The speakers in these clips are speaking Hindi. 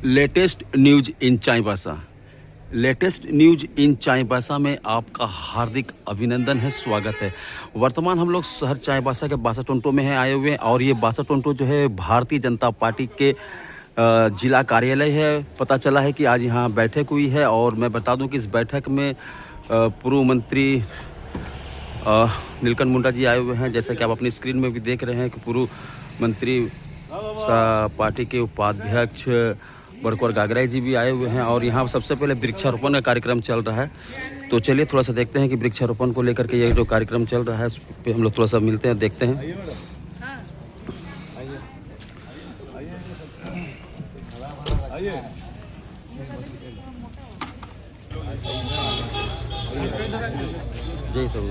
Latest news in Chaibasa. Latest news in Chaibasa में आपका हार्दिक अभिनंदन है, स्वागत है। वर्तमान हम लोग शहर चाईबासा के बासाटोंटो में हैं आए हुए हैं और ये बासाटोंटो जो है भारतीय जनता पार्टी के जिला कार्यालय है। पता चला है कि आज यहाँ बैठक हुई है और मैं बता दूं कि इस बैठक में पूर्व मंत्री नीलकंठ मुंडा जी आए हुए हैं। जैसा कि आप अपनी स्क्रीन में भी देख रहे हैं कि पूर्व मंत्री पार्टी के उपाध्यक्ष बड़कुर गागराई जी भी आए हुए हैं और यहाँ सबसे पहले वृक्षारोपण का कार्यक्रम चल रहा है। तो चलिए थोड़ा सा देखते हैं कि वृक्षारोपण को लेकर के ये जो कार्यक्रम चल रहा है उस पर हम लोग थोड़ा सा मिलते हैं, देखते हैं। जय सब।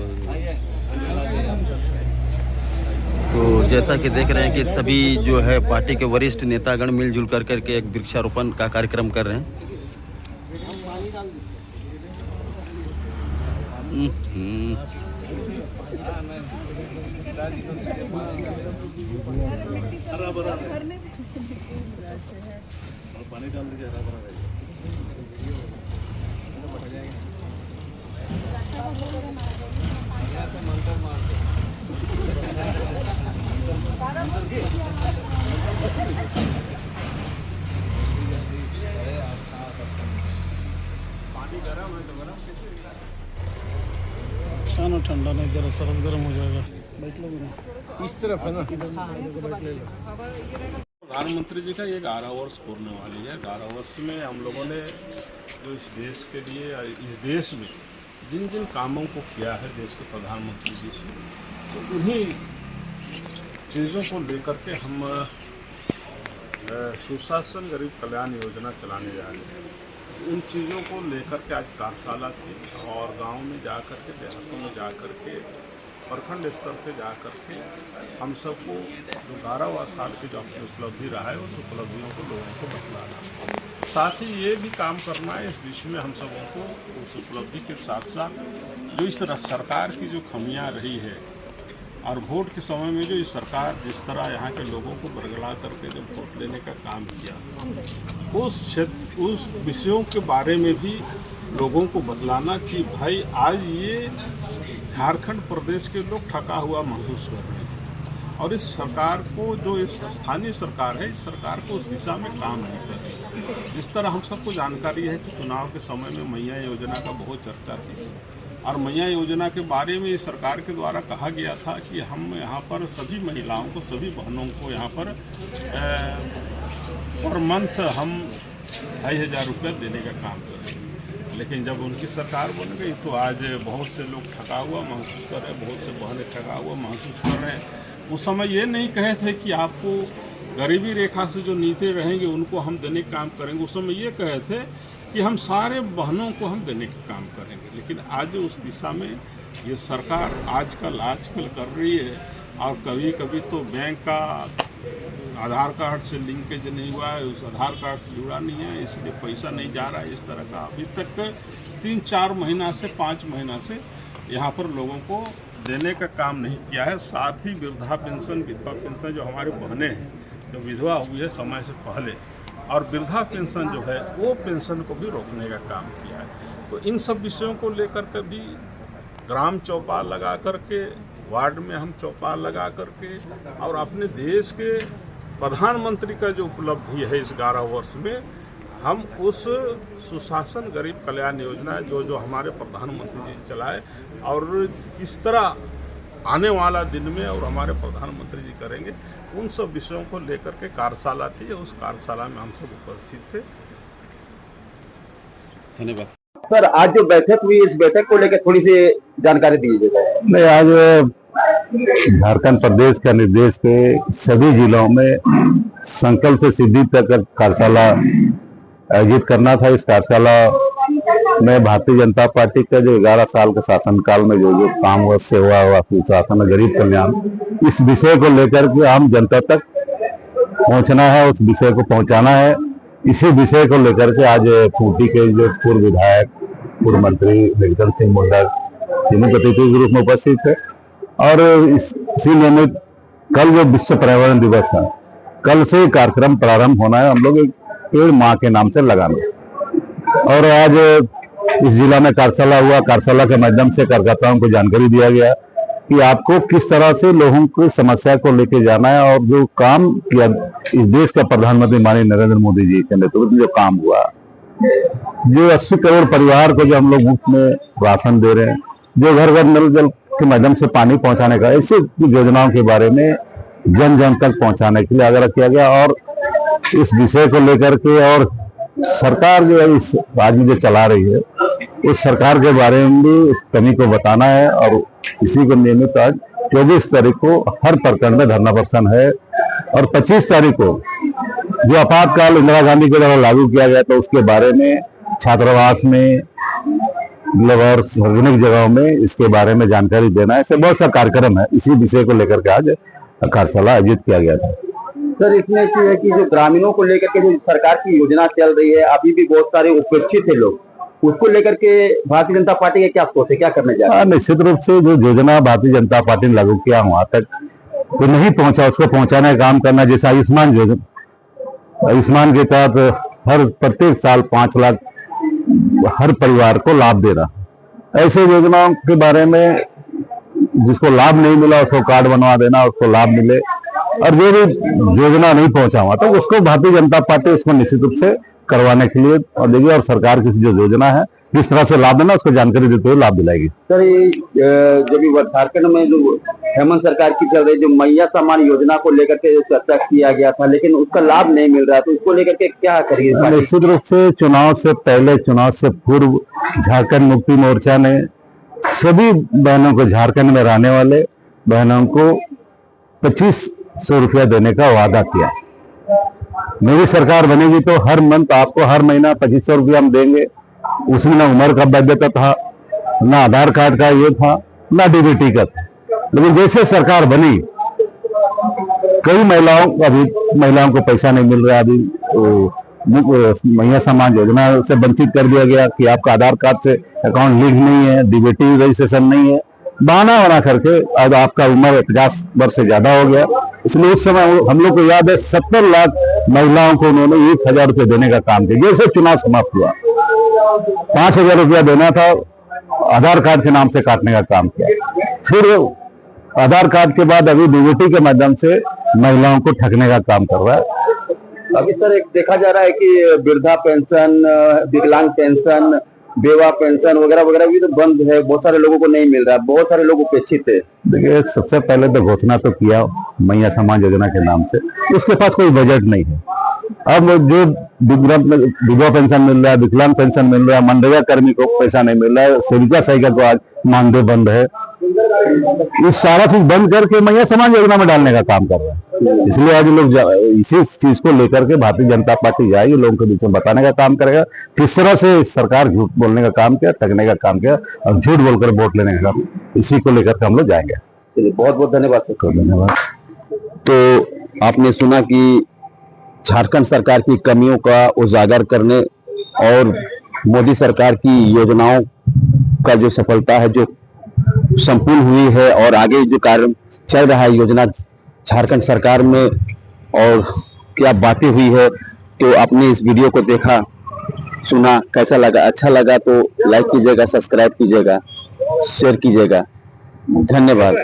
तो जैसा कि देख रहे हैं कि सभी जो है पार्टी के वरिष्ठ नेतागण मिलजुल कर करके एक वृक्षारोपण का कार्यक्रम कर रहे हैं। ठंडा नहीं जरा सरल गर्म हो जाएगा। बैठ लो इस तरफ है ना। प्रधानमंत्री जी का ये 11 वर्ष पूर्ण वाली है। 11 वर्ष में हम लोगों ने जो इस देश के लिए, इस देश में जिन जिन कामों को किया है देश के प्रधानमंत्री जी से, तो उन्हीं चीज़ों को लेकर के हम सुशासन गरीब कल्याण योजना चलाने जा रहे हैं। उन चीज़ों को लेकर के आज कार्यशाला थी और गांव में जा कर के, देहातों में जा कर के, प्रखंड स्तर पे जा कर के हम सबको जो 12 साल की जो अपनी उपलब्धि रहा है उस उपलब्धियों को लोगों को बतलाना, साथ ही ये भी काम करना है इस विषय में हम सबों को उस उपलब्धि के साथ साथ जो इस तरह सरकार की जो खामियां रही है और वोट के समय में जो इस सरकार जिस तरह यहाँ के लोगों को बरगला करके जब वोट लेने का काम किया, उस विषयों के बारे में भी लोगों को बतलाना कि भाई आज ये झारखंड प्रदेश के लोग ठगा हुआ महसूस कर रहे हैं और इस सरकार को, जो इस स्थानीय सरकार है, इस सरकार को उस दिशा में काम नहीं कर रही। जिस तरह हम सबको जानकारी है कि चुनाव के समय में मैया योजना का बहुत चर्चा थी और मैया योजना के बारे में इस सरकार के द्वारा कहा गया था कि हम यहाँ पर सभी महिलाओं को, सभी बहनों को यहाँ पर पर मंथ हम 2,500 रुपये देने का काम करेंगे। लेकिन जब उनकी सरकार बन गई तो आज बहुत से लोग ठगा हुआ महसूस कर रहे हैं, बहुत से बहनें ठगा हुआ महसूस कर रहे हैं। उस समय ये नहीं कहे थे कि आपको गरीबी रेखा से जो नीचे रहेंगे उनको हम देने का काम करेंगे। उस समय ये कहे थे कि हम सारे बहनों को हम देने का काम करेंगे। लेकिन आज उस दिशा में ये सरकार आजकल कर रही है और कभी कभी तो बैंक का आधार कार्ड से लिंकेज नहीं हुआ है, उस आधार कार्ड से जुड़ा नहीं है, इसलिए पैसा नहीं जा रहा है। इस तरह का अभी तक 3-4 महीना से 5 महीना से यहाँ पर लोगों को देने का काम नहीं किया है। साथ ही वृद्धा पेंशन, विधवा पेंशन जो हमारी बहनें हैं जो विधवा हुई है समय से पहले, और वृद्धा पेंशन जो है वो पेंशन को भी रोकने का काम किया है। तो इन सब विषयों को लेकर के भी ग्राम चौपाल लगा करके, वार्ड में हम चौपाल लगा करके और अपने देश के प्रधानमंत्री का जो उपलब्धि है इस 11 वर्ष में, हम उस सुशासन गरीब कल्याण योजना जो हमारे प्रधानमंत्री जी चलाए और किस तरह आने वाला दिन में और हमारे प्रधानमंत्री जी करेंगे, उन सब विषयों को लेकर के कार्यशाला थी। उस कार्यशाला में हम सब उपस्थित थे। धन्यवाद सर। आज जो बैठक हुई, इस बैठक को लेकर थोड़ी सी जानकारी दीजिएगा। नहीं, आज झारखंड प्रदेश का निर्देश पे सभी जिलों में संकल्प से सिद्धि तक कार्यशाला आयोजित करना था। इस कार्यशाला में भारतीय जनता पार्टी का जो 11 साल के शासनकाल में जो जो काम हुआ, सेवा हुआ, सुशासन, गरीब कल्याण, इस विषय को लेकर के आम जनता तक पहुंचना है, उस विषय को पहुंचाना है। इसी विषय को लेकर के आज खूंटी के जो पूर्व विधायक, पूर्व मंत्री नीलकंठ सिंह मुंडा तीनों अतिथि के रूप में उपस्थित थे और इसीलिए में कल जो विश्व पर्यावरण दिवस है, कल से कार्यक्रम प्रारंभ होना है। हम लोग पेड़ माँ के नाम से लगाना। और आज इस जिला में कार्यशाला हुआ, कार्यशाला के माध्यम से कार्यकर्ताओं को जानकारी दिया गया कि आपको किस तरह से लोगों की समस्या को लेके जाना है, और जो काम किया इस देश का प्रधानमंत्री माननीय नरेंद्र मोदी जी के नेतृत्व में जो काम हुआ, जो 80 करोड़ परिवार को जो हम लोग मुफ्त में राशन दे रहे हैं, जो घर घर नल जल के माध्यम से पानी पहुंचाने का, ऐसी योजनाओं के बारे में जन जन तक पहुंचाने के लिए आग्रह किया गया। और इस विषय को लेकर के और सरकार जो है इस राज्य में जो चला रही है, उस सरकार के बारे में भी उस कमी को बताना है। और इसी को नियमित आज 24 तारीख को हर प्रखंड में धरना प्रदर्शन है, और 25 तारीख को जो आपातकाल इंदिरा गांधी के द्वारा लागू किया गया था उसके बारे में छात्रावास में और सार्वजनिक जगहों में इसके बारे में जानकारी देना है। ऐसे बहुत सा कार्यक्रम है, इसी विषय को लेकर के आज कार्यशाला आयोजित किया गया था। सर, इसमें क्या है कि जो ग्रामीणों को लेकर के जो सरकार की योजना चल रही है, अभी भी बहुत सारे उपेक्षित है लोग, उसको लेकर के भारतीय जनता पार्टी के क्या सोच है, क्या करने जा रहे हैं? निश्चित रूप से जो योजना भारतीय जनता पार्टी ने लागू किया वहां तक तो नहीं पहुंचा, उसको पहुंचाने का काम करना। जैसे आयुष्मान योजना, आयुष्मान के तहत हर प्रत्येक साल 5 लाख हर परिवार को लाभ देना, ऐसे योजनाओं के बारे में जिसको लाभ नहीं मिला उसको कार्ड बनवा देना, उसको लाभ मिले। और जो भी योजना नहीं पहुंचा हुआ तो उसको भारतीय जनता पार्टी उसको निश्चित रूप से करवाने के लिए और देगी, और सरकार की जो योजना है किस तरह से लाभ देना उसको जानकारी देते हुए लाभ दिलाएगी। सर, ये जब झारखंड में जो हेमंत सरकार की चल रही जो मैया सम्मान योजना को लेकर के चर्चा किया गया था, लेकिन उसका लाभ नहीं मिल रहा, तो उसको लेकर के क्या करिए? निश्चित रूप से चुनाव से पहले, चुनाव से पूर्व झारखंड मुक्ति मोर्चा ने सभी बहनों को, झारखंड में रहने वाले बहनों को 2500 रुपया देने का वादा किया। मेरी सरकार बनेगी तो हर मंथ आपको हर महीना 2500 रुपया हम देंगे। उसमें ना उम्र का बाध्यता था, ना आधार कार्ड का ये था, ना डीबीटी का था। लेकिन जैसे सरकार बनी, कई महिलाओं को पैसा नहीं मिल रहा। अभी तो मैया सम्मान योजना से वंचित कर दिया गया कि आपका आधार कार्ड से अकाउंट लिंक नहीं है, डीबीटी रजिस्ट्रेशन नहीं है, बहाना करके अब आपका उम्र 50 वर्ष से ज्यादा हो गया। इसलिए उस समय हम लोग को याद है 70 लाख महिलाओं को उन्होंने 1000 रुपये देने का काम किया। जैसे चुनाव समाप्त हुआ 5000 रुपया देना था, आधार कार्ड के नाम से काटने का काम किया। फिर आधार कार्ड के बाद अभी डीबीटी के माध्यम से महिलाओं को ठगने का काम कर रहा है। अभी सर एक देखा जा रहा है कि वृद्धा पेंशन, विकलांग पेंशन, बेवा पेंशन वगैरह वगैरह भी तो बंद है, बहुत सारे लोगों को नहीं मिल रहा है, बहुत सारे लोग उपेक्षित है। देखिए, सबसे पहले तो घोषणा तो किया मैया सम्मान योजना के नाम से, उसके पास कोई बजट नहीं है। अब जो विधवा पेंशन मिल रहा है, विकलांग पेंशन मिल रहा है, मनरेगा कर्मी को पैसा नहीं मिल रहा है, सेविका सहायिका को आज मानदेय बंद है, इस सारा चीज बंद करके मैया सम्मान योजना में डालने का काम कर रहा है। इसलिए आज लोग इसी चीज को लेकर के भारतीय जनता पार्टी जाएगी, लोगों के बीच में बताने का काम करेगा किस तरह से सरकार झूठ बोलने का काम किया, ठगने का काम किया और झूठ बोलकर वोट लेने का काम, इसी को लेकर के हम लोग जाएंगे। बहुत बहुत धन्यवाद सर। धन्यवाद। तो आपने सुना कि झारखंड सरकार की कमियों का उजागर करने और मोदी सरकार की योजनाओं का जो सफलता है, जो संपूर्ण हुई है और आगे जो कार्य चल रहा है योजना झारखंड सरकार में, और क्या बातें हुई है, तो आपने इस वीडियो को देखा, सुना, कैसा लगा? अच्छा लगा तो लाइक कीजिएगा, सब्सक्राइब कीजिएगा, शेयर कीजिएगा। धन्यवाद।